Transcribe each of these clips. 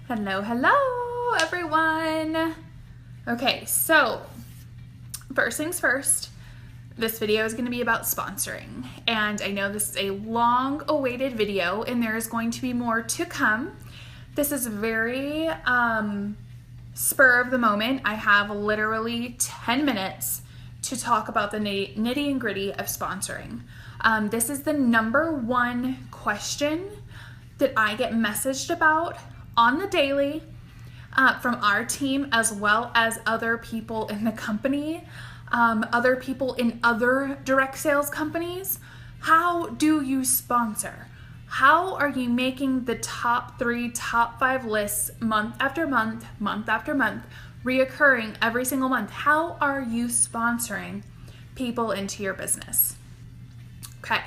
Hello, hello, everyone. Okay, so first things first, this video is going to be about sponsoring. And I know this is a long-awaited video, and there is going to be more to come. This is very spur of the moment. I have literally 10 minutes to talk about the nitty and gritty of sponsoring. This is the number one question that I get messaged about on the daily from our team, as well as other people in the company, other people in other direct sales companies. How do you sponsor? How are you making the top 3, top 5 lists month after month, month after month, reoccurring every single month? How are you sponsoring people into your business? Okay,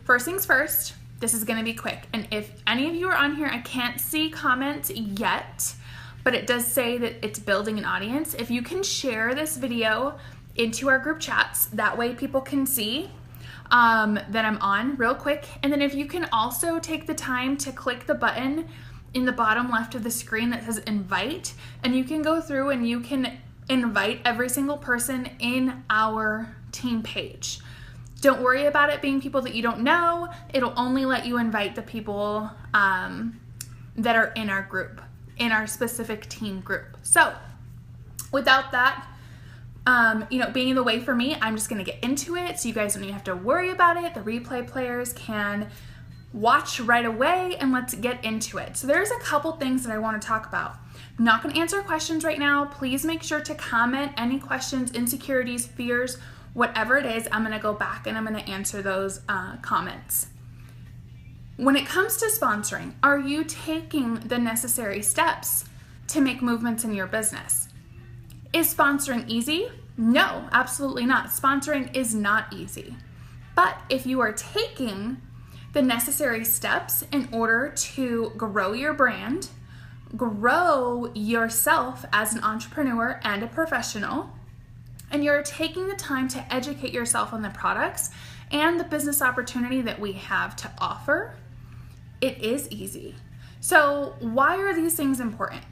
first things first, this is gonna be quick. And if any of you are on here, I can't see comments yet, but it does say that it's building an audience. If you can share this video into our group chats, that way people can see that I'm on real quick. And then if you can also take the time to click the button in the bottom left of the screen that says invite, and you can go through and you can invite every single person in our team page. Don't worry about it being people that you don't know. It'll only let you invite the people that are in our group, in our specific team group. So without that, being in the way for me, I'm just gonna get into it so you guys don't even have to worry about it. The replay players can watch right away, and let's get into it. So there's a couple things that I wanna talk about. I'm not gonna answer questions right now. Please make sure to comment any questions, insecurities, fears, whatever it is. I'm gonna go back and I'm gonna answer those comments. When it comes to sponsoring, are you taking the necessary steps to make movements in your business? Is sponsoring easy? No, absolutely not. Sponsoring is not easy. But if you are taking the necessary steps in order to grow your brand, grow yourself as an entrepreneur and a professional, and you're taking the time to educate yourself on the products and the business opportunity that we have to offer, it is easy. So why are these things important?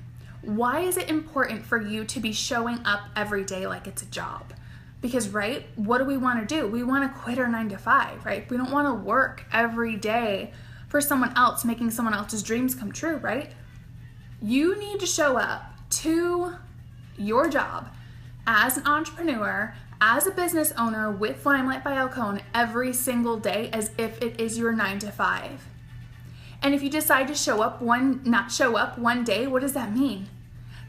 Why is it important for you to be showing up every day like it's a job? Because, right, what do we want to do? We want to quit our 9-to-5, right? We don't want to work every day for someone else, making someone else's dreams come true, right? You need to show up to your job as an entrepreneur, as a business owner with Limelight by Alcone every single day as if it is your 9-to-5. And if you decide to not show up one day, what does that mean?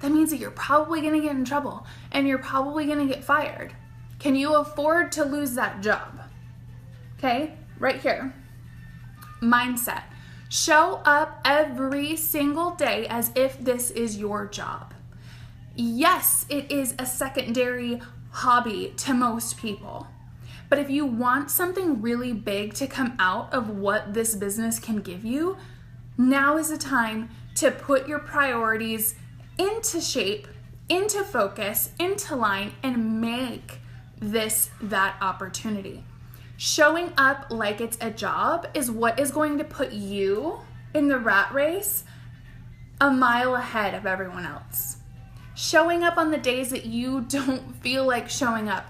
That means that you're probably gonna get in trouble and you're probably gonna get fired. Can you afford to lose that job? Okay, right here. Mindset. Show up every single day as if this is your job. Yes, it is a secondary hobby to most people. But if you want something really big to come out of what this business can give you, now is the time to put your priorities into shape, into focus, into line, and make this that opportunity. Showing up like it's a job is what is going to put you in the rat race a mile ahead of everyone else. Showing up on the days that you don't feel like showing up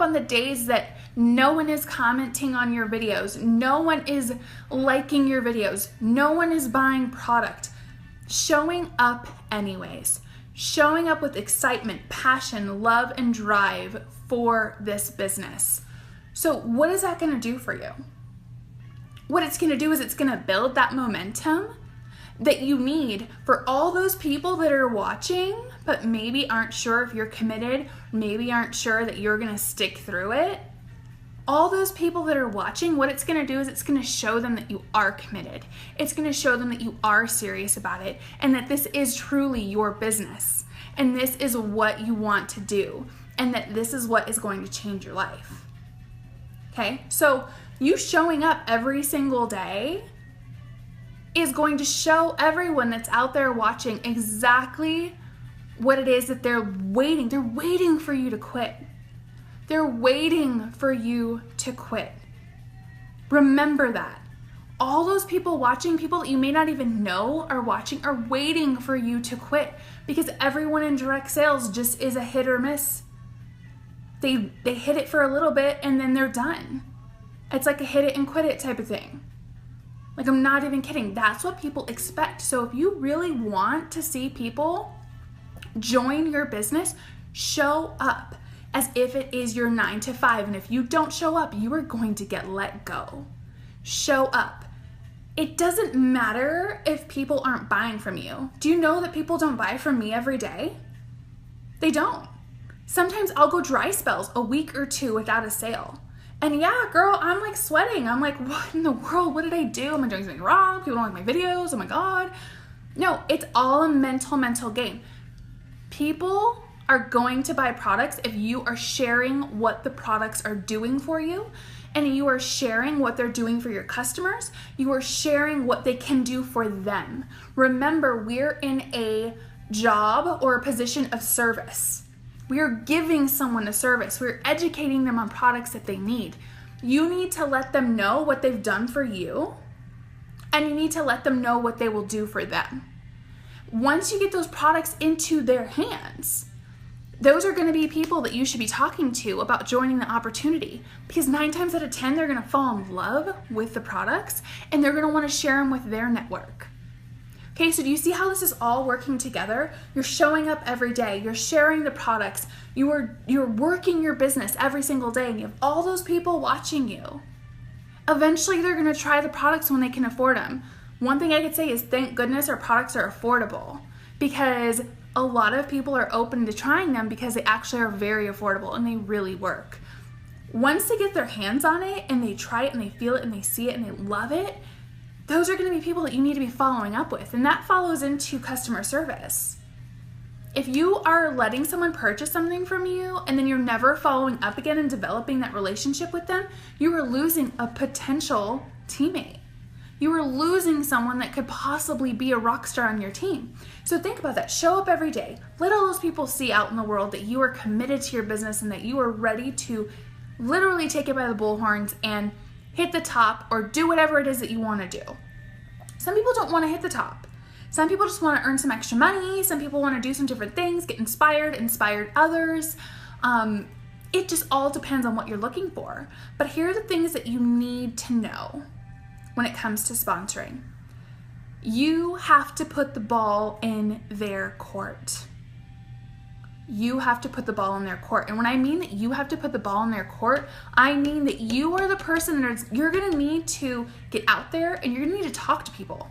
on the days that no one is commenting on your videos, no one is liking your videos, no one is buying product. Showing up anyways. Showing up with excitement, passion, love, and drive for this business. So what is that gonna do for you? What it's gonna do is it's gonna build that momentum that you need for all those people that are watching but maybe aren't sure if you're committed, maybe aren't sure that you're gonna stick through it. All those people that are watching, what it's gonna do is it's gonna show them that you are committed. It's gonna show them that you are serious about it and that this is truly your business and this is what you want to do and that this is what is going to change your life. Okay, so you showing up every single day is going to show everyone that's out there watching exactly what it is that they're waiting. They're waiting for you to quit. They're waiting for you to quit. Remember that. all those people watching, people that you may not even know are watching, are waiting for you to quit, because everyone in direct sales just is a hit or miss. They hit it for a little bit and then they're done. It's like a hit it and quit it type of thing. Like, I'm not even kidding. That's what people expect. So if you really want to see people join your business, show up as if it is your 9 to 5. And if you don't show up, you are going to get let go. Show up. It doesn't matter if people aren't buying from you. Do you know that people don't buy from me every day? They don't. Sometimes I'll go dry spells a week or 2 without a sale. And yeah, girl, I'm like sweating. I'm like, what in the world? What did I do? Am I doing something wrong? People don't like my videos. Oh my God. No, it's all a mental game. People are going to buy products if you are sharing what the products are doing for you, and you are sharing what they're doing for your customers. You are sharing what they can do for them. Remember, we're in a job or a position of service. We are giving someone a service. We're educating them on products that they need. You need to let them know what they've done for you, and you need to let them know what they will do for them. Once you get those products into their hands, those are going to be people that you should be talking to about joining the opportunity, because 9 times out of 10, they're going to fall in love with the products and they're going to want to share them with their network. Okay, so do you see how this is all working together? You're showing up every day. You're sharing the products. You're working your business every single day, and you have all those people watching you. Eventually, they're going to try the products when they can afford them. One thing I could say is thank goodness our products are affordable, because a lot of people are open to trying them because they actually are very affordable and they really work. Once they get their hands on it and they try it and they feel it and they see it and they love it, those are going to be people that you need to be following up with. And that follows into customer service. If you are letting someone purchase something from you and then you're never following up again and developing that relationship with them, you are losing a potential teammate. You are losing someone that could possibly be a rock star on your team. So think about that. Show up every day. Let all those people see out in the world that you are committed to your business and that you are ready to literally take it by the bullhorns and hit the top or do whatever it is that you want to do. Some people don't want to hit the top. Some people just want to earn some extra money. Some people want to do some different things, get inspired others. It just all depends on what you're looking for. But here are the things that you need to know when it comes to sponsoring. You have to put the ball in their court. You have to put the ball in their court. And when I mean that you have to put the ball in their court, I mean that you are the person that you're going to need to get out there and you're going to need to talk to people.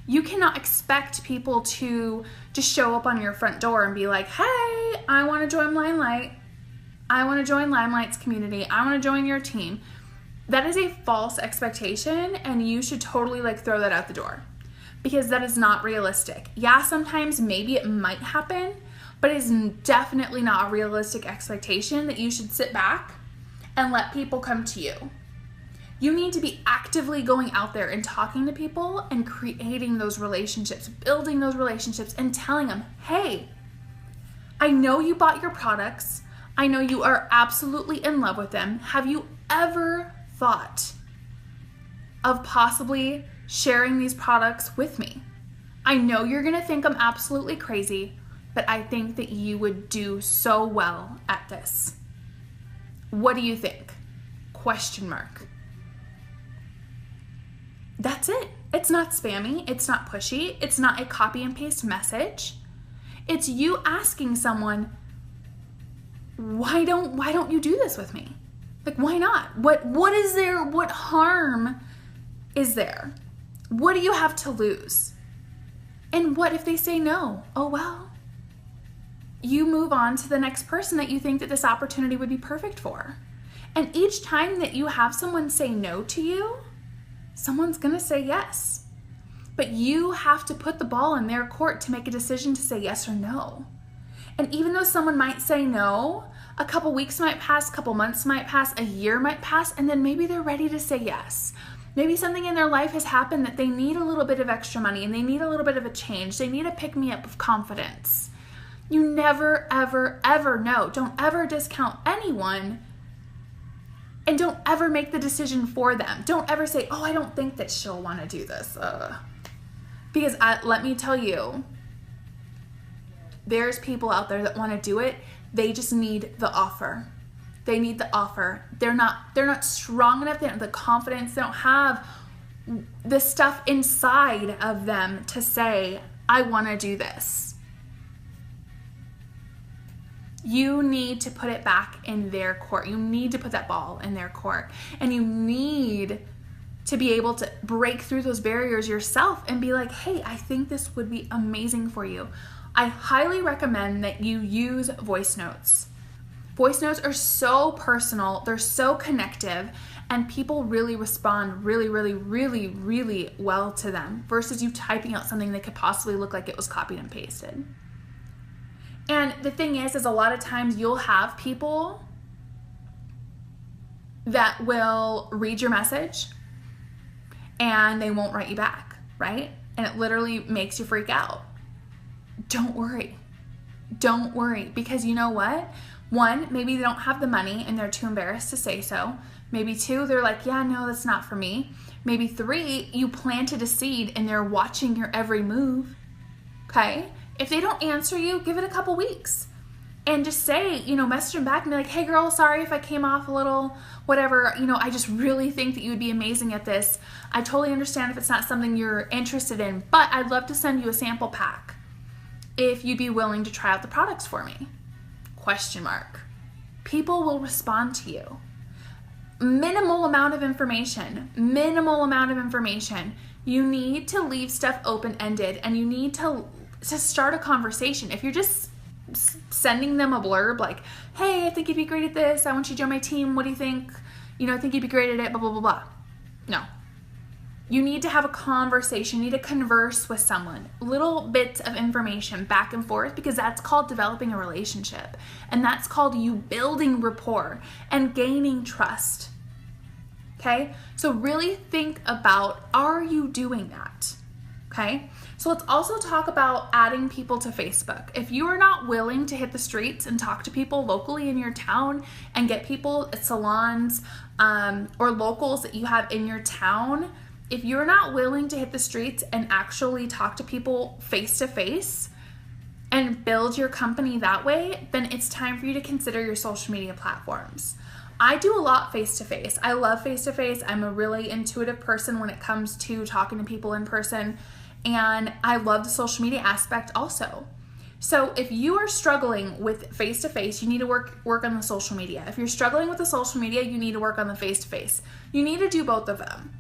You cannot expect people to just show up on your front door and be like, hey, I want to join Limelight. I want to join Limelight's community. I want to join your team. That is a false expectation, and you should totally throw that out the door, because that is not realistic. Yeah, sometimes maybe it might happen, but it is definitely not a realistic expectation that you should sit back and let people come to you. You need to be actively going out there and talking to people and creating those relationships, building those relationships, and telling them, hey, I know you bought your products. I know you are absolutely in love with them. Have you ever thought of possibly sharing these products with me? I know you're going to think I'm absolutely crazy, but I think that you would do so well at this. What do you think? ? That's it. It's not spammy. It's not pushy. It's not a copy and paste message. It's you asking someone, why don't you do this with me? Why not? What is there? What harm is there? What do you have to lose? And what if they say no? Oh, well, you move on to the next person that you think that this opportunity would be perfect for. And each time that you have someone say no to you, someone's going to say yes. But you have to put the ball in their court to make a decision to say yes or no. And even though someone might say no, a couple weeks might pass, a couple months might pass, a year might pass, and then maybe they're ready to say yes. Maybe something in their life has happened that they need a little bit of extra money and they need a little bit of a change. They need a pick-me-up of confidence. You never, ever, ever know. Don't ever discount anyone And don't ever make the decision for them. Don't ever say, oh, I don't think that she'll want to do this. Because let me tell you, there's people out there that want to do it. They just need the offer. They need the offer. They're not strong enough. They don't have the confidence. They don't have the stuff inside of them to say, I want to do this. You need to put it back in their court. You need to put that ball in their court. And you need to be able to break through those barriers yourself and be like, hey, I think this would be amazing for you. I highly recommend that you use voice notes. Voice notes are so personal, they're so connective, and people really respond really, really, really, really well to them versus you typing out something that could possibly look like it was copied and pasted. And the thing is a lot of times you'll have people that will read your message and they won't write you back, right? And it literally makes you freak out. Don't worry. Don't worry, because you know what? One, maybe they don't have the money and they're too embarrassed to say so. Maybe two, they're like, yeah, no, that's not for me. Maybe three, you planted a seed and they're watching your every move. Okay? If they don't answer you, give it a couple weeks and just say, message them back and be like, hey girl, sorry if I came off a little whatever, I just really think that you would be amazing at this. I totally understand if it's not something you're interested in, but I'd love to send you a sample pack if you'd be willing to try out the products for me. ? People will respond to you. Minimal amount of information. You need to leave stuff open-ended, and you need to start a conversation. If you're just sending them a blurb like, hey, I think you'd be great at this. I want you to join my team. What do you think? I think you'd be great at it, blah, blah, blah, blah. No. You need to have a conversation. You need to converse with someone. Little bits of information back and forth, because that's called developing a relationship. And that's called you building rapport and gaining trust. Okay? So really think about, are you doing that? Okay? So let's also talk about adding people to Facebook. If you are not willing to hit the streets and talk to people locally in your town and get people at salons or locals that you have in your town, if you're not willing to hit the streets and actually talk to people face to face and build your company that way, then it's time for you to consider your social media platforms. I do a lot face to face. I love face to face. I'm a really intuitive person when it comes to talking to people in person, and I love the social media aspect also. So if you are struggling with face to face, you need to work on the social media. If you're struggling with the social media, you need to work on the face to face. You need to do both of them.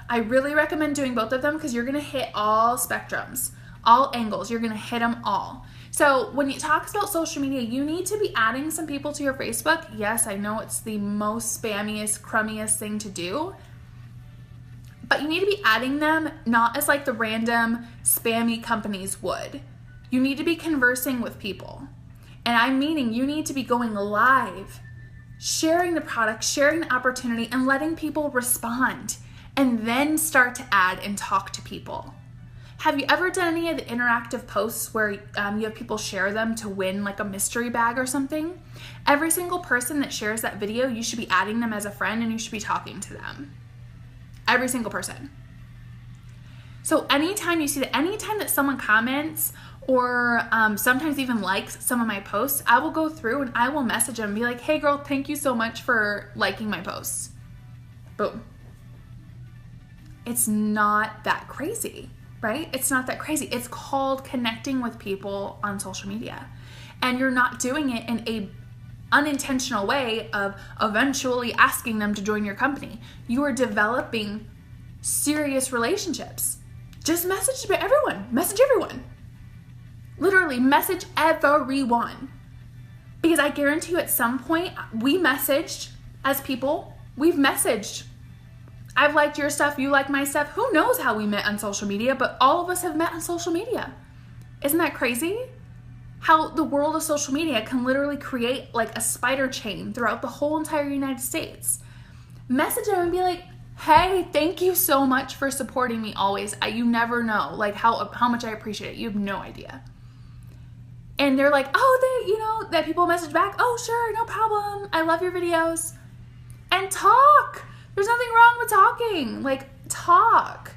I really recommend doing both of them because you're going to hit all spectrums, all angles. You're going to hit them all. So when you talk about social media, you need to be adding some people to your Facebook. Yes, I know it's the most spammiest, crummiest thing to do, but you need to be adding them not as like the random spammy companies would. You need to be conversing with people. And I'm meaning you need to be going live, sharing the product, sharing the opportunity, and letting people respond. And then start to add and talk to people. Have you ever done any of the interactive posts where you have people share them to win like a mystery bag or something? Every single person that shares that video, you should be adding them as a friend and you should be talking to them. Every single person. So anytime that someone comments or sometimes even likes some of my posts, I will go through and I will message them and be like, hey girl, thank you so much for liking my posts. Boom. It's not that crazy, right? It's not that crazy. It's called connecting with people on social media. And you're not doing it in a unintentional way of eventually asking them to join your company. You are developing serious relationships. Just message everyone. Message everyone. Literally message everyone. Because I guarantee you at some point, we messaged as people. We've messaged. I've liked your stuff, you like my stuff. Who knows how we met on social media, but all of us have met on social media. Isn't that crazy? How the world of social media can literally create like a spider chain throughout the whole entire United States. Message them and be like, hey, thank you so much for supporting me always. You never know like how much I appreciate it. You have no idea. And they're like, oh, that people message back, oh, sure, no problem. I love your videos. and talk. There's nothing wrong with talking. Like, talk.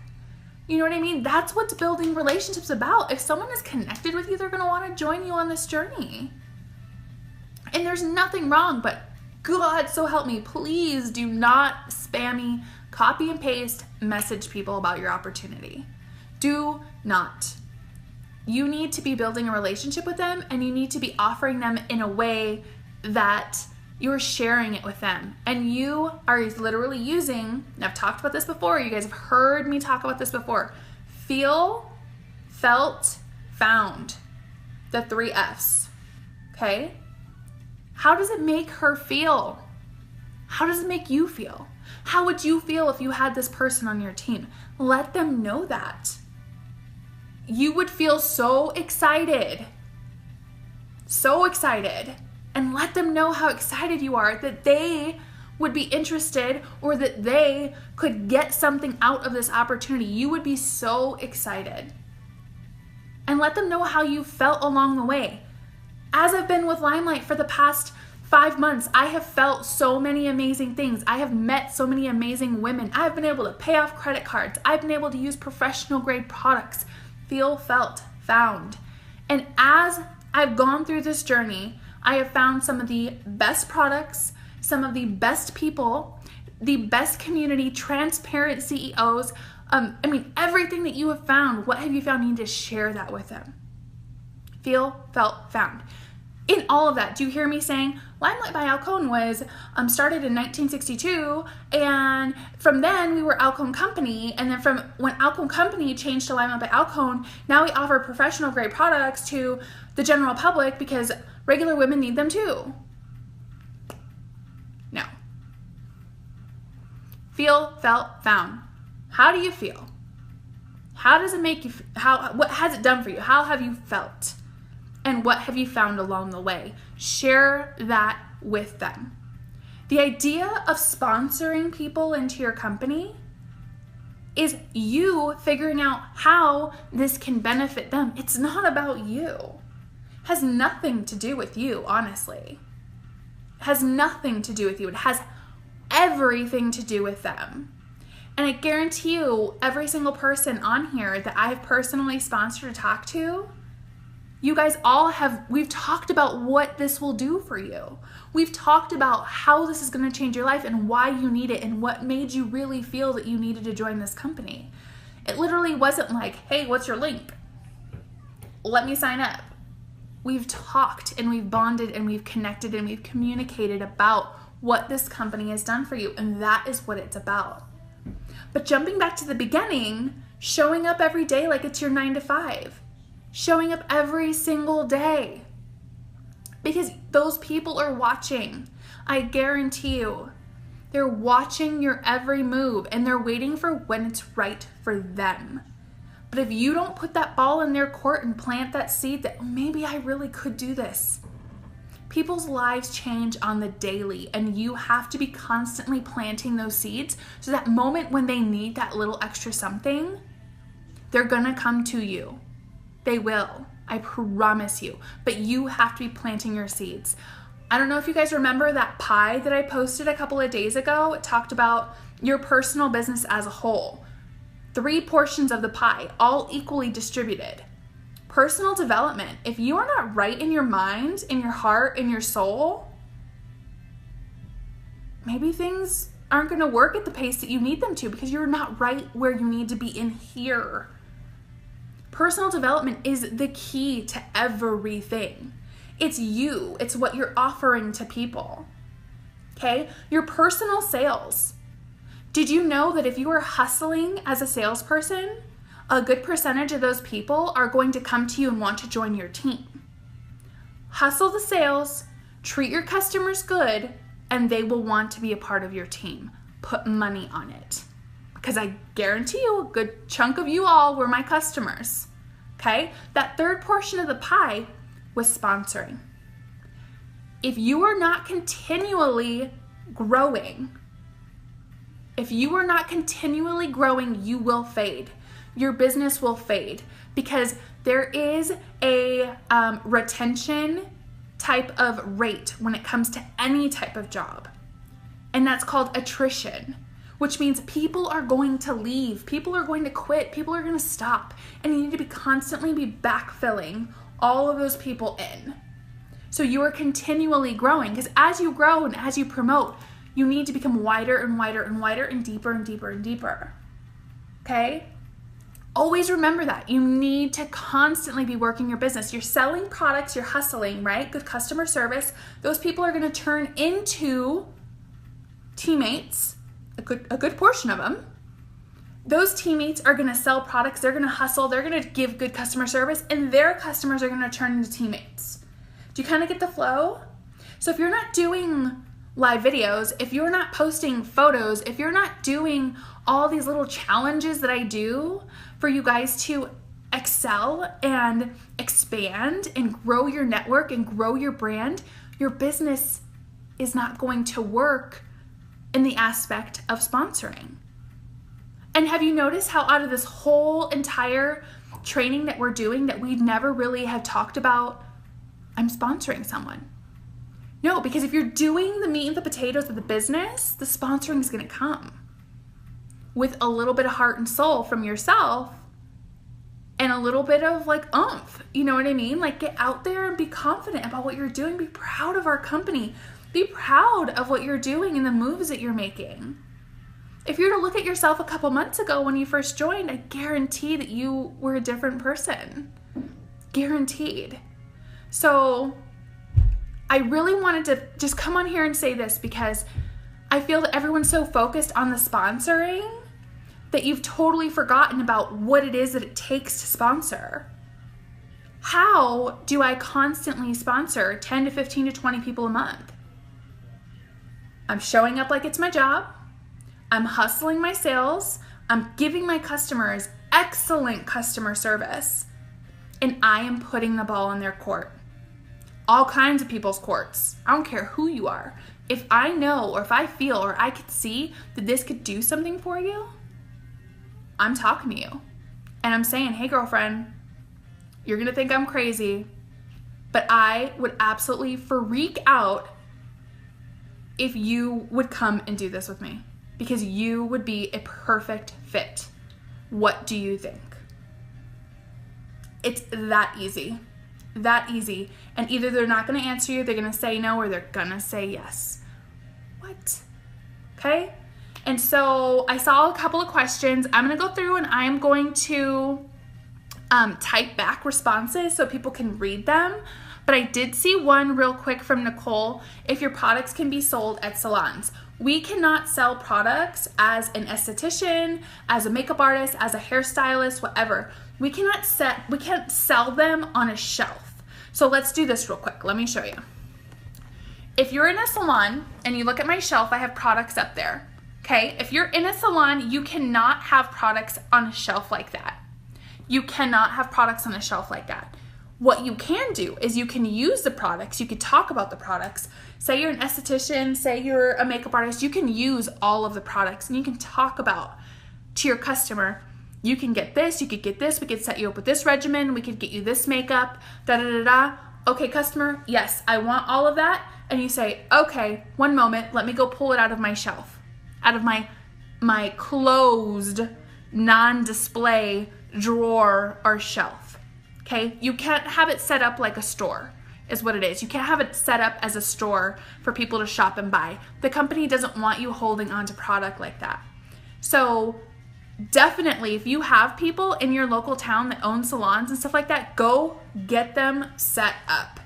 You know what I mean? That's what building relationships about. If someone is connected with you, they're going to want to join you on this journey. And there's nothing wrong, but God, so help me, please do not spammy, copy and paste, message people about your opportunity. Do not. You need to be building a relationship with them, and you need to be offering them in a way that you're sharing it with them. And you are literally using, and I've talked about this before, you guys have heard me talk about this before, feel, felt, found. The 3 Fs. Okay? How does it make her feel? How does it make you feel? How would you feel if you had this person on your team? Let them know that. You would feel so excited. So excited. And let them know how excited you are that they would be interested or that they could get something out of this opportunity. You would be so excited. And let them know how you felt along the way. As I've been with Limelight for the past 5 months, I have felt so many amazing things. I have met so many amazing women. I've been able to pay off credit cards. I've been able to use professional grade products. Feel, felt, found. And as I've gone through this journey, I have found some of the best products, some of the best people, the best community, transparent CEOs. Everything that you have found, what have you found? You need to share that with them. Feel, felt, found. In all of that, do you hear me saying Limelight by Alcone was started in 1962, and from then we were Alcone Company, and then from when Alcone Company changed to Limelight by Alcone, now we offer professional grade products to the general public because regular women need them too. No. Feel, felt, found. How do you feel? How does it make you, what has it done for you? How have you felt? And what have you found along the way? Share that with them. The idea of sponsoring people into your company is you figuring out how this can benefit them. It's not about you. It has nothing to do with you, honestly. It has nothing to do with you. It has everything to do with them. And I guarantee you, every single person on here that I've personally sponsored or talked to, you guys all we've talked about what this will do for you. We've talked about how this is going to change your life and why you need it and what made you really feel that you needed to join this company. It literally wasn't like, hey, what's your link? Let me sign up. We've talked and we've bonded and we've connected and we've communicated about what this company has done for you, and that is what it's about. But jumping back to the beginning, showing up every day like it's your 9 to 5. Showing up every single day. Because those people are watching. I guarantee you. They're watching your every move and they're waiting for when it's right for them. But if you don't put that ball in their court and plant that seed that maybe I really could do this, people's lives change on the daily, and you have to be constantly planting those seeds so that moment when they need that little extra something, they're gonna come to you. They will, I promise you, but you have to be planting your seeds. I don't know if you guys remember that pie that I posted a couple of days ago. It talked about your personal business as a whole. 3 portions of the pie, all equally distributed. Personal development. If you are not right in your mind, in your heart, in your soul, maybe things aren't going to work at the pace that you need them to because you're not right where you need to be in here. Personal development is the key to everything. It's you. It's what you're offering to people. Okay? Your personal sales. Did you know that if you are hustling as a salesperson, a good percentage of those people are going to come to you and want to join your team? Hustle the sales, treat your customers good, and they will want to be a part of your team. Put money on it. Because I guarantee you a good chunk of you all were my customers. Okay? That 3rd portion of the pie was sponsoring. If you are not continually growing, you will fade. Your business will fade because there is a retention type of rate when it comes to any type of job. And that's called attrition, which means people are going to leave, people are going to quit, people are going to stop, and you need to be constantly backfilling all of those people in. So you are continually growing, because as you grow and as you promote, you need to become wider and wider and wider and deeper and deeper and deeper. Okay? Always remember that. You need to constantly be working your business. You're selling products, you're hustling, right? Good customer service. Those people are going to turn into teammates, a good portion of them. Those teammates are going to sell products, they're going to hustle, they're going to give good customer service, and their customers are going to turn into teammates. Do you kind of get the flow? So if you're not doing live videos, if you're not posting photos, if you're not doing all these little challenges that I do for you guys to excel and expand and grow your network and grow your brand, your business is not going to work in the aspect of sponsoring. And have you noticed how out of this whole entire training that we're doing that we never really have talked about, I'm sponsoring someone? No, because if you're doing the meat and the potatoes of the business, the sponsoring is going to come with a little bit of heart and soul from yourself and a little bit of like oomph. You know what I mean? Like, get out there and be confident about what you're doing. Be proud of our company. Be proud of what you're doing and the moves that you're making. If you were to look at yourself a couple months ago when you first joined, I guarantee that you were a different person. Guaranteed. So I really wanted to just come on here and say this because I feel that everyone's so focused on the sponsoring that you've totally forgotten about what it is that it takes to sponsor. How do I constantly sponsor 10 to 15 to 20 people a month? I'm showing up like it's my job. I'm hustling my sales. I'm giving my customers excellent customer service. And I am putting the ball in their court. All kinds of people's courts. I don't care who you are. If I know or if I feel or I could see that this could do something for you, I'm talking to you. And I'm saying, hey girlfriend, you're going to think I'm crazy, but I would absolutely freak out if you would come and do this with me, because you would be a perfect fit. What do you think? It's that easy. That easy. And either they're not going to answer you, they're going to say no, or they're going to say yes. What? Okay? And so I saw a couple of questions. I'm going to go through and I'm going to type back responses so people can read them. But I did see one real quick from Nicole. If your products can be sold at salons. We cannot sell products as an esthetician, as a makeup artist, as a hairstylist, whatever. We can't sell them on a shelf. So let's do this real quick. Let me show you. If you're in a salon and you look at my shelf, I have products up there. Okay? If you're in a salon, you cannot have products on a shelf like that. You cannot have products on a shelf like that. What you can do is you can use the products, you could talk about the products. Say you're an esthetician, say you're a makeup artist, you can use all of the products and you can talk about to your customer, you can get this, you could get this, we could set you up with this regimen, we could get you this makeup, da-da-da-da. Okay, customer, yes, I want all of that. And you say, okay, one moment, let me go pull it out of my shelf, out of my closed, non-display drawer or shelf. Okay, you can't have it set up like a store is what it is. You can't have it set up as a store for people to shop and buy. The company doesn't want you holding on to product like that. So definitely, if you have people in your local town that own salons and stuff like that, go get them set up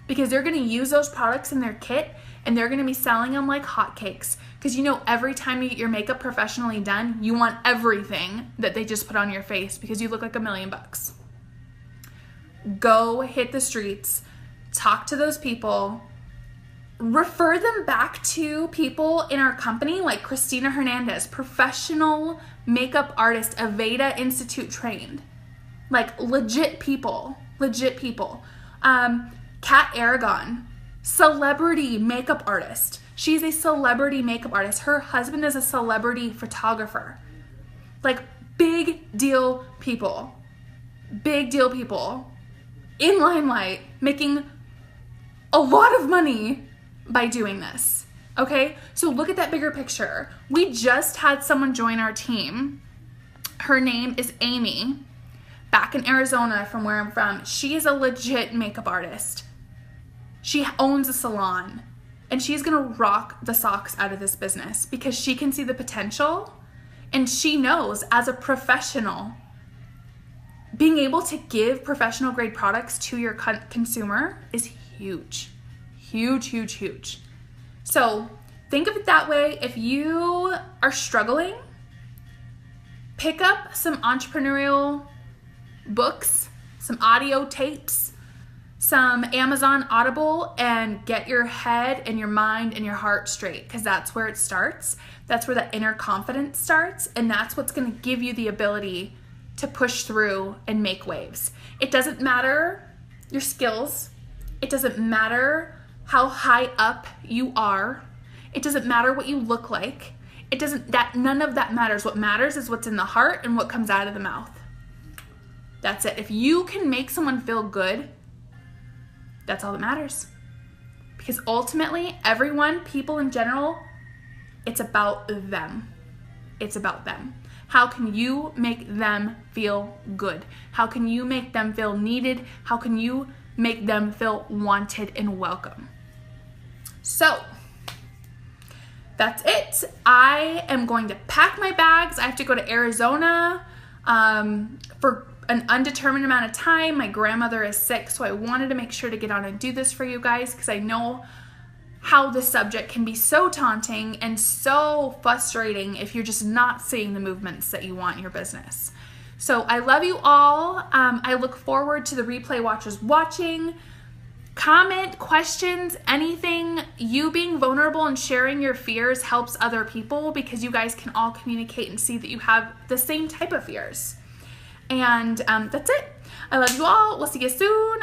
because they're going to use those products in their kit and they're going to be selling them like hotcakes. Because you know, every time you get your makeup professionally done, you want everything that they just put on your face because you look like $1,000,000. Go hit the streets, talk to those people, refer them back to people in our company like Christina Hernandez, professional makeup artist, Aveda Institute trained, like legit people. Kat Aragon, celebrity makeup artist. She's a celebrity makeup artist. Her husband is a celebrity photographer. Like big deal people in limelight, making a lot of money by doing this, Okay, so look at that bigger picture. We just had someone join our team. Her name is Amy, back in Arizona from where I'm from. She is a legit makeup artist. She owns a salon, and she's gonna rock the socks out of this business because she can see the potential, and she knows as a professional, being able to give professional grade products to your consumer is huge. Huge, huge, huge. So think of it that way. If you are struggling, pick up some entrepreneurial books, some audio tapes, some Amazon Audible, and get your head and your mind and your heart straight, because that's where it starts. That's where that inner confidence starts, and that's what's going to give you the ability to push through and make waves. It doesn't matter your skills. It doesn't matter how high up you are. It doesn't matter what you look like. None of that matters. What matters is what's in the heart and what comes out of the mouth. That's it. If you can make someone feel good, that's all that matters. Because ultimately, everyone, people in general, it's about them. It's about them. How can you make them feel good? How can you make them feel needed? How can you make them feel wanted and welcome? So, that's it. I am going to pack my bags. I have to go to Arizona for an undetermined amount of time. My grandmother is sick, so I wanted to make sure to get on and do this for you guys because I know how this subject can be so taunting and so frustrating if you're just not seeing the movements that you want in your business. So I love you all. I look forward to the replay watchers watching. Comment, questions, anything. You being vulnerable and sharing your fears helps other people because you guys can all communicate and see that you have the same type of fears. And that's it. I love you all. We'll see you soon.